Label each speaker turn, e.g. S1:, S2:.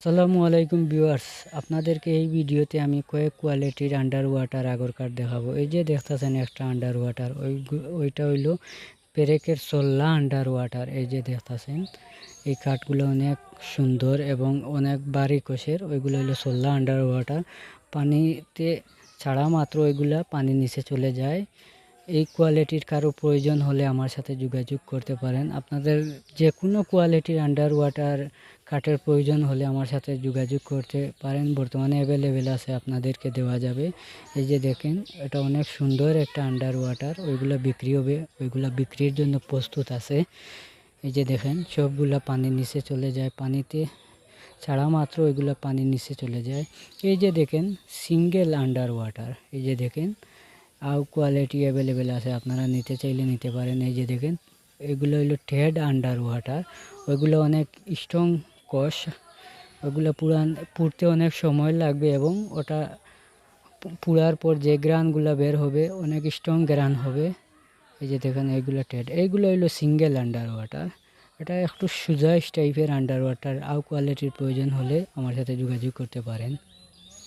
S1: আসসালামু আলাইকুম ভিউয়ার্স, আপনাদেরকে এই ভিডিওতে আমি কয়েক কোয়ালিটির আন্ডার ওয়াটার আগর কাঠ দেখাবো। এই যে দেখতেছেন একটা আন্ডার ওয়াটার, ওইটা হইলো পেরেকের সোল্লা আন্ডার ওয়াটার। এই যে দেখতেছেন এই কাঠগুলো অনেক সুন্দর এবং অনেক বারিক কোষের। ওইগুলো হইলো সোল্লা আন্ডার ওয়াটার। পানিতে ছাড়া মাত্র ওইগুলা পানির নিচে চলে যায়। এই কোয়ালিটির কারো প্রয়োজন হলে আমার সাথে যোগাযোগ করতে পারেন। আপনাদের যে কোনো কোয়ালিটির আন্ডার ওয়াটার কাঠের প্রয়োজন হলে আমার সাথে যোগাযোগ করতে পারেন। বর্তমানে অ্যাভেলেবেল আছে, আপনাদেরকে দেওয়া যাবে। এই যে দেখেন, এটা অনেক সুন্দর একটা আন্ডার ওয়াটার। ওইগুলো বিক্রি হবে, ওইগুলো বিক্রির জন্য প্রস্তুত আছে। এই যে দেখেন, সবগুলা পানির নিচে চলে যায়, পানিতে ছাড়া মাত্র ওইগুলো পানির নিচে চলে যায়। এই যে দেখেন সিঙ্গেল আন্ডার ওয়াটার। এই যে দেখেন কোয়ালিটি অ্যাভেলেবেল আছে, আপনারা নিতে চাইলে নিতে পারেন। এই যে দেখেন, এগুলো হলো টেড আন্ডার ওয়াটার। ওইগুলো অনেক স্ট্রং কষ, ওইগুলো পুড়তে অনেক সময় লাগবে এবং ওটা পুড়ার পর যে গ্রানগুলো বের হবে অনেক স্ট্রং গ্রান হবে। এই যে দেখেন, এইগুলো টেড, এইগুলো হলো সিঙ্গেল আন্ডার ওয়াটার। এটা একটু সুজাইশ টাইপের আন্ডার ওয়াটার। কোয়ালিটির প্রয়োজন হলে আমার সাথে যোগাযোগ করতে পারেন।